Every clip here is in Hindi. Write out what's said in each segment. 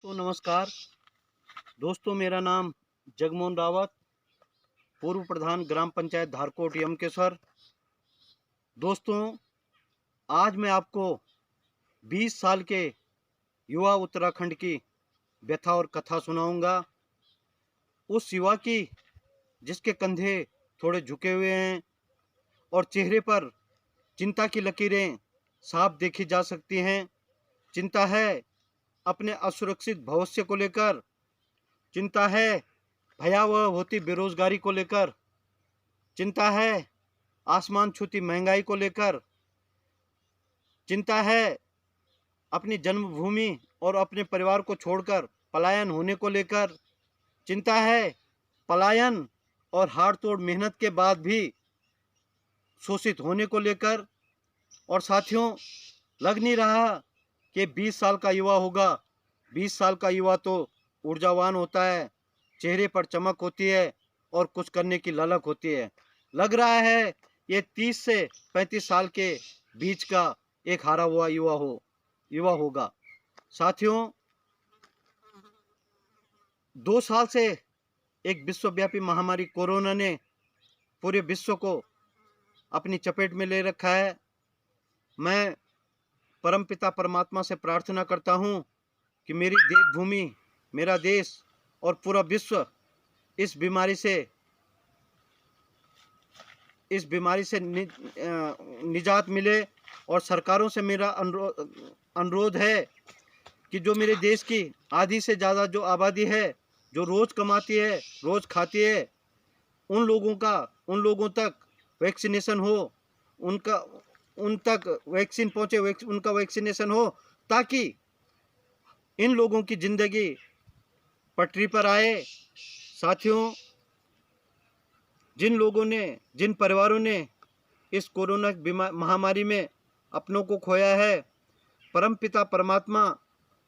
तो नमस्कार दोस्तों, मेरा नाम जगमोहन रावत, पूर्व प्रधान ग्राम पंचायत धारकोट यमकेश्वर। दोस्तों, आज मैं आपको 20 साल के युवा उत्तराखंड की व्यथा और कथा सुनाऊंगा। उस युवा की जिसके कंधे थोड़े झुके हुए हैं और चेहरे पर चिंता की लकीरें साफ देखी जा सकती हैं। चिंता है अपने असुरक्षित भविष्य को लेकर, चिंता है भयावह होती बेरोजगारी को लेकर, चिंता है आसमान छूती महंगाई को लेकर, चिंता है अपनी जन्मभूमि और अपने परिवार को छोड़कर पलायन होने को लेकर, चिंता है पलायन और हाड़ तोड़ मेहनत के बाद भी शोषित होने को लेकर। और साथियों, लग नहीं रहा कि 20 साल का युवा होगा। 20 साल का युवा तो ऊर्जावान होता है, चेहरे पर चमक होती है और कुछ करने की ललक होती है। लग रहा है ये 30 से 35 साल के बीच का एक हारा हुआ युवा होगा। साथियों, 2 साल से एक विश्वव्यापी महामारी कोरोना ने पूरे विश्व को अपनी चपेट में ले रखा है। मैं परमपिता परमात्मा से प्रार्थना करता हूँ कि मेरी देवभूमि, मेरा देश और पूरा विश्व इस बीमारी से निजात मिले। और सरकारों से मेरा अनुरोध है कि जो मेरे देश की आधी से ज़्यादा जो आबादी है, जो रोज़ कमाती है, रोज़ खाती है, उन लोगों तक वैक्सीनेशन हो, उन तक वैक्सीन पहुँचे, उनका वैक्सीनेशन हो, ताकि इन लोगों की ज़िंदगी पटरी पर आए। साथियों, जिन परिवारों ने इस कोरोना महामारी में अपनों को खोया है, परमपिता परमात्मा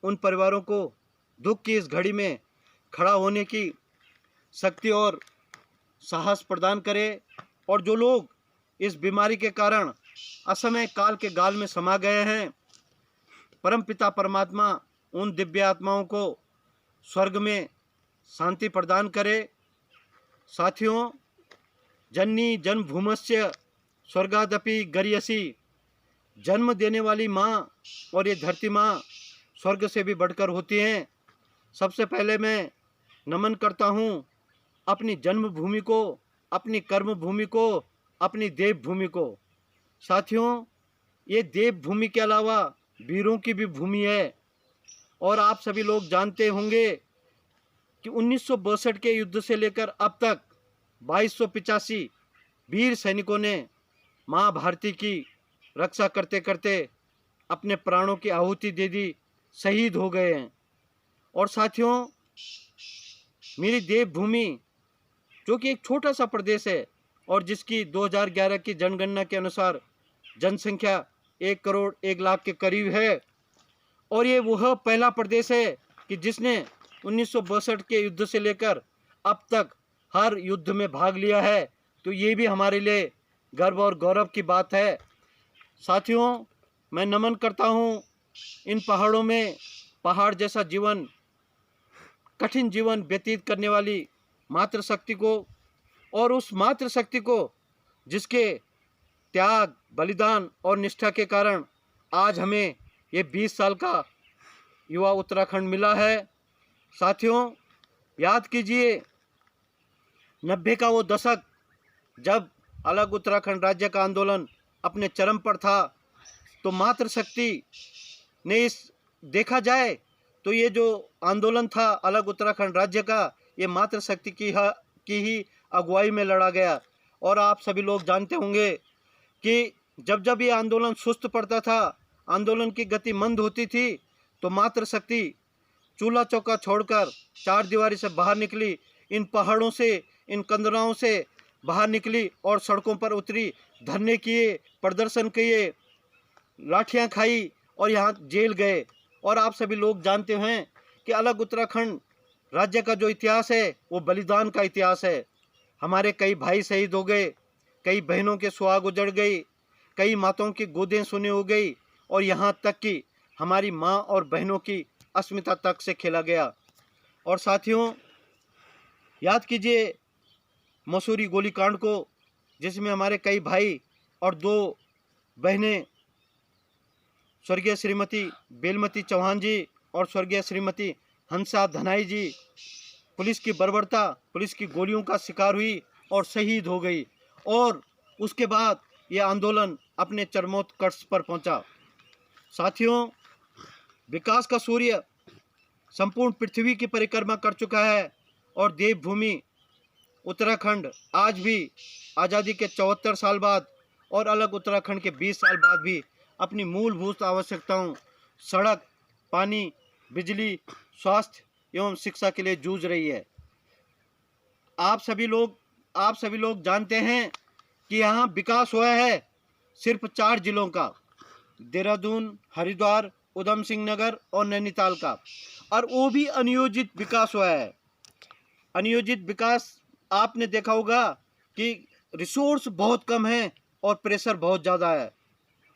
उन परिवारों को दुख की इस घड़ी में खड़ा होने की शक्ति और साहस प्रदान करे। और जो लोग इस बीमारी के कारण असमय काल के गाल में समा गए हैं, परमपिता परमात्मा उन दिव्य आत्माओं को स्वर्ग में शांति प्रदान करे। साथियों, जननी जन्मभूमस्य स्वर्गादपि गरीयसी, जन्म देने वाली माँ और ये धरती माँ स्वर्ग से भी बढ़कर होती हैं। सबसे पहले मैं नमन करता हूँ अपनी जन्मभूमि को, अपनी कर्मभूमि को, अपनी देवभूमि को। साथियों, ये देवभूमि के अलावा वीरों की भी भूमि है। और आप सभी लोग जानते होंगे कि 1962 के युद्ध से लेकर अब तक 2285 वीर सैनिकों ने माँ भारती की रक्षा करते करते अपने प्राणों की आहुति दे दी, शहीद हो गए हैं। और साथियों, मेरी देवभूमि जो कि एक छोटा सा प्रदेश है और जिसकी 2011 की जनगणना के अनुसार जनसंख्या 1 करोड़ 1 लाख के करीब है, और ये वह पहला प्रदेश है कि जिसने 1962 के युद्ध से लेकर अब तक हर युद्ध में भाग लिया है, तो ये भी हमारे लिए गर्व और गौरव की बात है। साथियों, मैं नमन करता हूँ इन पहाड़ों में पहाड़ जैसा जीवन, कठिन जीवन व्यतीत करने वाली मातृशक्ति को, और उस मातृशक्ति को जिसके त्याग, बलिदान और निष्ठा के कारण आज हमें ये 20 साल का युवा उत्तराखंड मिला है। साथियों, याद कीजिए 90 का वो दशक, जब अलग उत्तराखंड राज्य का आंदोलन अपने चरम पर था, तो मातृशक्ति ने देखा जाए तो ये जो आंदोलन था अलग उत्तराखंड राज्य का, ये मातृशक्ति की ही अगुवाई में लड़ा गया। और आप सभी लोग जानते होंगे कि जब ये आंदोलन सुस्त पड़ता था, आंदोलन की गति मंद होती थी, तो मातृशक्ति चूल्हा चौका छोड़कर चार दीवारी से बाहर निकली, इन पहाड़ों से, इन कंदराओं से बाहर निकली और सड़कों पर उतरी, धरने किए, प्रदर्शन किए, लाठियां खाई और यहाँ जेल गए। और आप सभी लोग जानते हैं कि अलग उत्तराखंड राज्य का जो इतिहास है वो बलिदान का इतिहास है। हमारे कई भाई शहीद हो गए, कई बहनों के सुहाग उजड़ गई, कई माताओं की गोदें सुनी हो गई, और यहाँ तक कि हमारी माँ और बहनों की अस्मिता तक से खेला गया। और साथियों, याद कीजिए मसूरी गोलीकांड को, जिसमें हमारे कई भाई और 2 बहनें स्वर्गीय श्रीमती बेलमती चौहान जी और स्वर्गीय श्रीमती हंसा धनाई जी पुलिस की बर्बरता, पुलिस की गोलियों का शिकार हुई और शहीद हो गई। और उसके बाद यह आंदोलन अपने चरमोत्कर्ष पर पहुंचा। साथियों, विकास का सूर्य संपूर्ण पृथ्वी की परिक्रमा कर चुका है और देवभूमि उत्तराखंड आज भी आज़ादी के 74 साल बाद और अलग उत्तराखंड के 20 साल बाद भी अपनी मूलभूत आवश्यकताओं सड़क, पानी, बिजली, स्वास्थ्य एवं शिक्षा के लिए जूझ रही है। आप सभी लोग जानते हैं कि यहाँ विकास हुआ है सिर्फ 4 जिलों का, देहरादून, हरिद्वार, उधम सिंह नगर और नैनीताल का, और वो भी अनियोजित विकास हुआ है। अनियोजित विकास आपने देखा होगा कि रिसोर्स बहुत कम है और प्रेशर बहुत ज़्यादा है।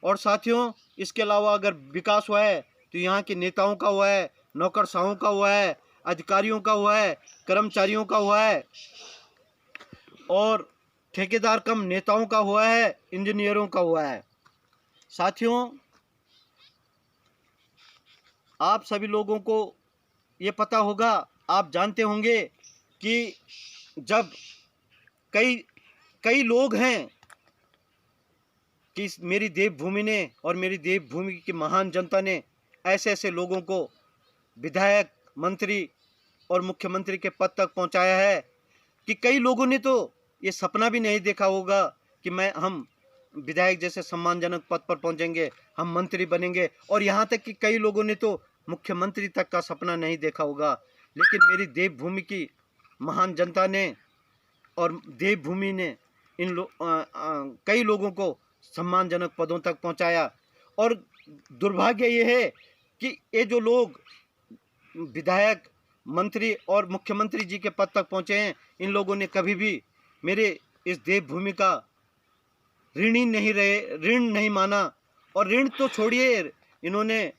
और साथियों, इसके अलावा अगर विकास हुआ है तो यहाँ के नेताओं का हुआ है, नौकरशाहों का हुआ है, अधिकारियों का हुआ है, कर्मचारियों का हुआ है, और ठेकेदार कम नेताओं का हुआ है, इंजीनियरों का हुआ है। साथियों, आप सभी लोगों को ये पता होगा, आप जानते होंगे कि जब कई लोग हैं कि मेरी देवभूमि ने और मेरी देवभूमि की महान जनता ने ऐसे ऐसे लोगों को विधायक, मंत्री और मुख्यमंत्री के पद तक पहुंचाया है कि कई लोगों ने तो ये सपना भी नहीं देखा होगा कि हम विधायक जैसे सम्मानजनक पद पर पहुंचेंगे, हम मंत्री बनेंगे, और यहाँ तक कि कई लोगों ने तो मुख्यमंत्री तक का सपना नहीं देखा होगा। लेकिन मेरी देवभूमि की महान जनता ने और देवभूमि ने कई लोगों को सम्मानजनक पदों तक पहुंचाया। और दुर्भाग्य ये है कि ये जो लोग विधायक, मंत्री और मुख्यमंत्री जी के पद तक पहुंचे हैं, इन लोगों ने कभी भी मेरे इस देवभूमि का ऋण नहीं माना। और ऋण तो छोड़िए, इन्होंने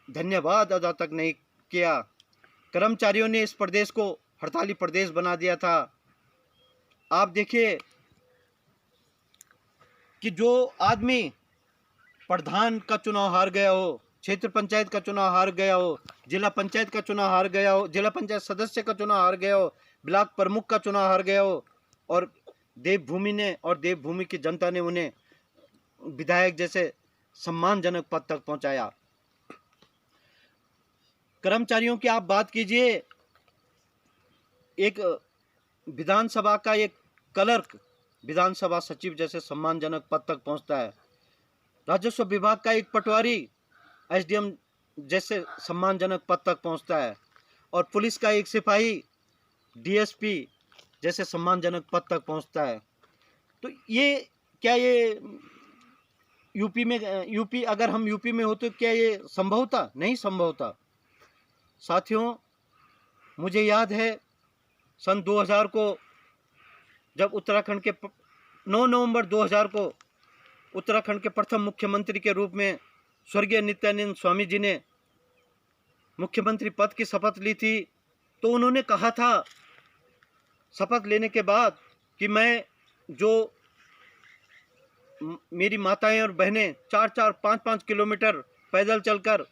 धन्यवाद अदा तक नहीं किया। कर्मचारियों ने इस प्रदेश को हड़ताली प्रदेश बना दिया था। आप देखिए कि जो आदमी प्रधान का चुनाव हार गया हो, क्षेत्र पंचायत का चुनाव हार गया हो, जिला पंचायत का चुनाव हार गया हो, जिला पंचायत सदस्य का चुनाव हार गया हो, ब्लॉक प्रमुख का चुनाव हार गया हो, और देवभूमि ने और देवभूमि की जनता ने उन्हें विधायक जैसे सम्मानजनक पद तक पहुंचाया। कर्मचारियों की आप बात कीजिए, एक विधानसभा का एक क्लर्क विधानसभा सचिव जैसे सम्मानजनक पद तक पहुंचता है। राजस्व विभाग का एक पटवारी एसडीएम जैसे सम्मानजनक पद तक पहुंचता है, और पुलिस का एक सिपाही डीएसपी जैसे सम्मानजनक पद तक पहुंचता है। तो ये क्या ये यूपी अगर हम यूपी में होते तो क्या ये संभव था? नहीं संभव था। साथियों, मुझे याद है सन 2000 को जब उत्तराखंड के 9 नवंबर 2000 को उत्तराखंड के प्रथम मुख्यमंत्री के रूप में स्वर्गीय नित्यानंद स्वामी जी ने मुख्यमंत्री पद की शपथ ली थी। तो उन्होंने कहा था शपथ लेने के बाद कि मैं जो मेरी माताएं और बहनें 4-4, 5-5 किलोमीटर पैदल चलकर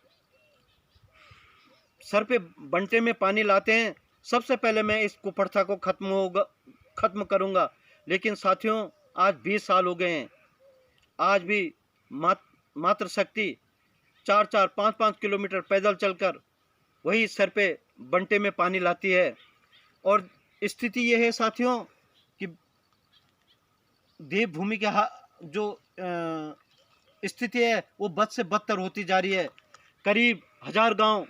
सर पे बंटे में पानी लाते हैं, सबसे पहले मैं इस कुप्रथा को खत्म करूंगा। लेकिन साथियों, आज 20 साल हो गए हैं, आज भी मातृशक्ति 4-4, 5-5 किलोमीटर पैदल चलकर वही सर पे बंटे में पानी लाती है। और स्थिति ये है साथियों कि देवभूमि के जो स्थिति है वो बद से बदतर होती जा रही है। करीब 1000 गांव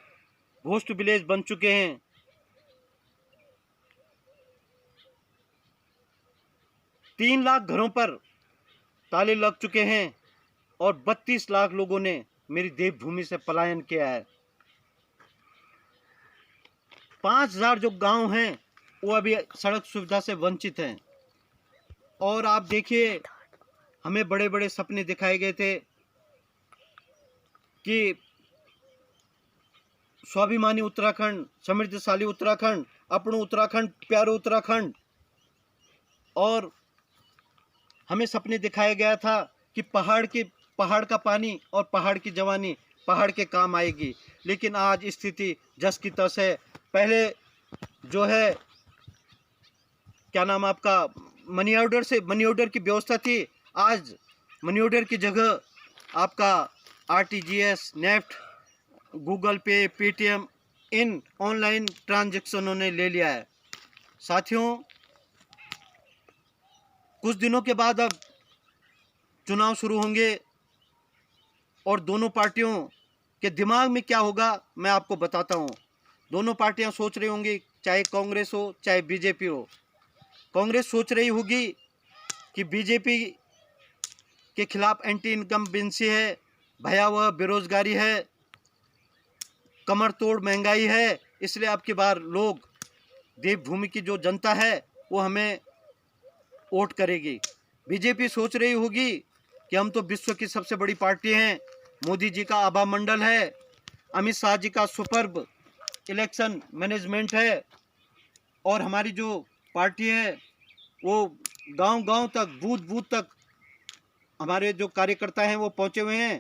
घोस्ट विलेज बन चुके हैं। 3 लाख घरों पर ताले लग चुके हैं और 32 लाख लोगों ने मेरी देवभूमि से पलायन किया है। 5000 जो गांव हैं वो अभी सड़क सुविधा से वंचित हैं। और आप देखिए, हमें बड़े बड़े सपने दिखाए गए थे कि स्वाभिमानी उत्तराखंड, समृद्धशाली उत्तराखंड, अपनों उत्तराखंड, प्यारो उत्तराखंड। और हमें सपने दिखाया गया था कि पहाड़ का पानी और पहाड़ की जवानी पहाड़ के काम आएगी, लेकिन आज स्थिति जस की तस है। पहले जो है क्या नाम आपका मनी ऑर्डर की व्यवस्था थी, आज मनी ऑर्डर की जगह आपका आरटीजीएस, नेफ्ट, गूगल पे, पेटीएम, इन ऑनलाइन ट्रांजैक्शनों ने ले लिया है। साथियों, कुछ दिनों के बाद अब चुनाव शुरू होंगे और दोनों पार्टियों के दिमाग में क्या होगा मैं आपको बताता हूँ। दोनों पार्टियां सोच रही होंगी, चाहे कांग्रेस हो चाहे बीजेपी हो। कांग्रेस सोच रही होगी कि बीजेपी के खिलाफ एंटी इनकम्बेंसी है, भयावह बेरोजगारी है, कमर तोड़ महंगाई है, इसलिए अब की बार लोग, देवभूमि की जो जनता है वो हमें वोट करेगी। बीजेपी सोच रही होगी कि हम तो विश्व की सबसे बड़ी पार्टी हैं, मोदी जी का आभा मंडल है, अमित शाह जी का सुपर्ब इलेक्शन मैनेजमेंट है, और हमारी जो पार्टी है वो गांव-गांव तक, बूथ-बूथ तक हमारे जो कार्यकर्ता हैं वो पहुंचे हुए हैं,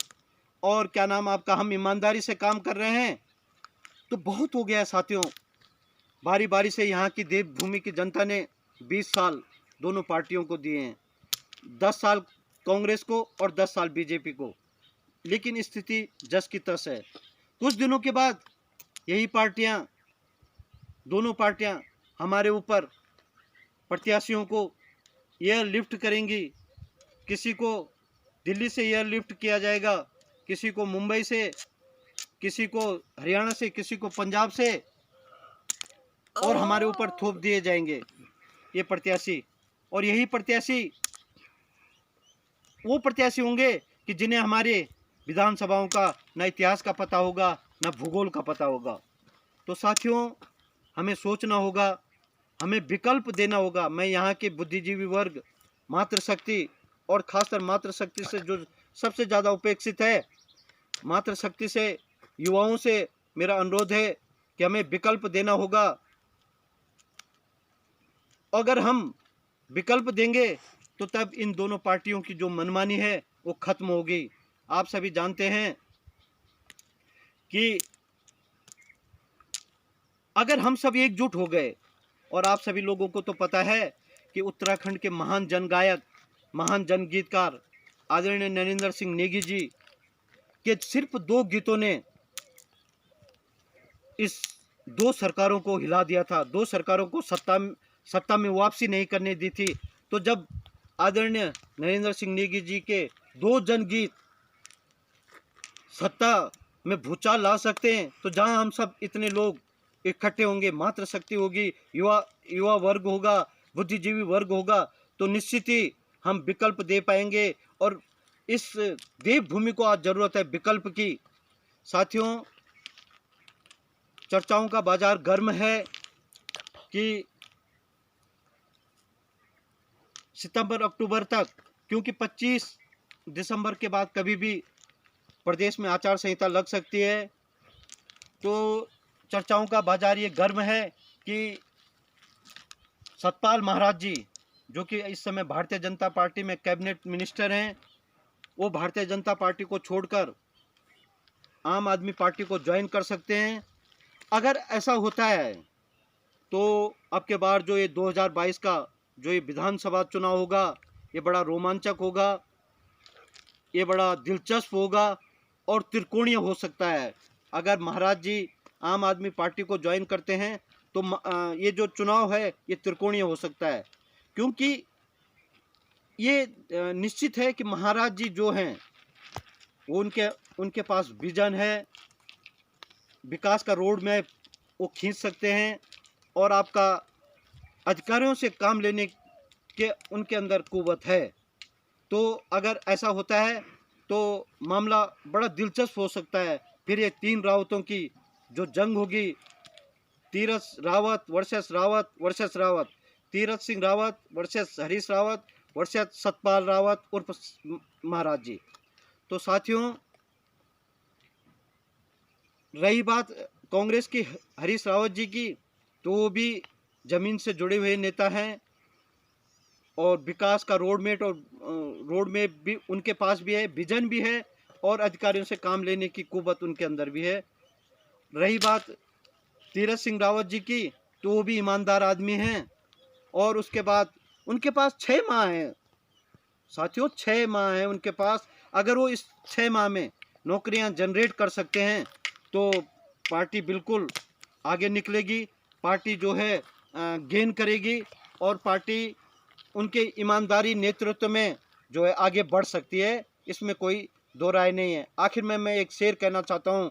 और क्या नाम आपका हम ईमानदारी से काम कर रहे हैं। तो बहुत हो गया साथियों, बारी बारी से यहाँ की देवभूमि की जनता ने 20 साल दोनों पार्टियों को दिए हैं, 10 साल कांग्रेस को और 10 साल बीजेपी को, लेकिन स्थिति जस की तस है। कुछ दिनों के बाद यही पार्टियां, दोनों पार्टियां हमारे ऊपर प्रत्याशियों को एयर लिफ्ट करेंगी। किसी को दिल्ली से एयर लिफ्ट किया जाएगा, किसी को मुंबई से, किसी को हरियाणा से, किसी को पंजाब से, और हमारे ऊपर थोप दिए जाएंगे ये प्रत्याशी। और यही प्रत्याशी वो प्रत्याशी होंगे कि जिन्हें हमारे विधानसभाओं का न इतिहास का पता होगा न भूगोल का पता होगा। तो साथियों, हमें सोचना होगा, हमें विकल्प देना होगा। मैं यहाँ के बुद्धिजीवी वर्ग, मातृशक्ति, और खासकर मातृशक्ति से जो सबसे ज़्यादा उपेक्षित है, मातृशक्ति से, युवाओं से मेरा अनुरोध है कि हमें विकल्प देना होगा। अगर हम विकल्प देंगे तो तब इन दोनों पार्टियों की जो मनमानी है वो खत्म होगी। आप सभी जानते हैं कि अगर हम सब एकजुट हो गए, और आप सभी लोगों को तो पता है कि उत्तराखंड के महान जन गायक, महान जन गीतकार आदरणीय नरेंद्र सिंह नेगी जी के सिर्फ 2 गीतों ने इस 2 सरकारों को हिला दिया था, 2 सरकारों को सत्ता में वापसी नहीं करने दी थी। तो जब आदरणीय नरेंद्र सिंह नेगी जी के 2 जनगीत सत्ता में भूचाल ला सकते हैं, तो जहां हम सब इतने लोग इकट्ठे होंगे, मातृशक्ति होगी, युवा वर्ग होगा, बुद्धिजीवी वर्ग होगा, तो निश्चित ही हम विकल्प दे पाएंगे। और इस देवभूमि को आज जरूरत है विकल्प की। साथियों, चर्चाओं का बाजार गर्म है कि सितंबर अक्टूबर तक, क्योंकि 25 दिसंबर के बाद कभी भी प्रदेश में आचार संहिता लग सकती है, तो चर्चाओं का बाजार ये गर्म है कि सतपाल महाराज जी, जो कि इस समय भारतीय जनता पार्टी में कैबिनेट मिनिस्टर हैं, वो भारतीय जनता पार्टी को छोड़कर आम आदमी पार्टी को ज्वाइन कर सकते हैं। अगर ऐसा होता है तो अब के बार जो ये 2022 का जो ये विधानसभा चुनाव होगा, ये बड़ा रोमांचक होगा, ये बड़ा दिलचस्प होगा और त्रिकोणीय हो सकता है। अगर महाराज जी आम आदमी पार्टी को ज्वाइन करते हैं तो ये जो चुनाव है ये त्रिकोणीय हो सकता है, क्योंकि ये निश्चित है कि महाराज जी जो हैं वो उनके पास विजन है, विकास का रोड मैप वो खींच सकते हैं, और आपका अधिकारियों से काम लेने के उनके अंदर कुव्वत है। तो अगर ऐसा होता है तो मामला बड़ा दिलचस्प हो सकता है। फिर ये 3 रावतों की जो जंग होगी, Tirath Rawat versus Rawat, Tirath Singh Rawat versus Harish Rawat versus Satpal Rawat उर्फ महाराज जी। तो साथियों, रही बात कांग्रेस की हरीश रावत जी की, तो वो भी ज़मीन से जुड़े हुए नेता हैं और विकास का रोड मैप भी उनके पास भी है, विजन भी है और अधिकारियों से काम लेने की कुव्वत उनके अंदर भी है। रही बात तीरथ सिंह रावत जी की, तो वो भी ईमानदार आदमी हैं और उसके बाद उनके पास 6 माह हैं साथियों, 6 माह हैं उनके पास। अगर वो इस 6 माह में नौकरियां जनरेट कर सकते हैं तो पार्टी बिल्कुल आगे निकलेगी, पार्टी जो है गेन करेगी और पार्टी उनके ईमानदारी नेतृत्व में जो है आगे बढ़ सकती है, इसमें कोई दो राय नहीं है। आखिर में मैं एक शेर कहना चाहता हूँ,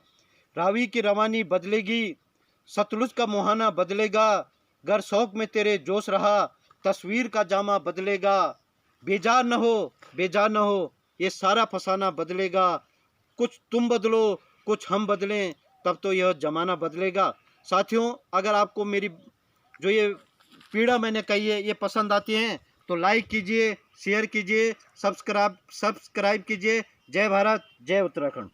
रावी की रवानी बदलेगी, सतलुज का मुहाना बदलेगा, गर शौक में तेरे जोश रहा, तस्वीर का जामा बदलेगा, बेजार न हो, बेजार न हो, ये सारा फसाना बदलेगा, कुछ तुम बदलो कुछ हम बदलें, तब तो यह जमाना बदलेगा। साथियों, अगर आपको मेरी जो ये पीड़ा मैंने कही है ये पसंद आती है तो लाइक कीजिए, शेयर कीजिए, सब्सक्राइब कीजिए। जय भारत, जय उत्तराखंड।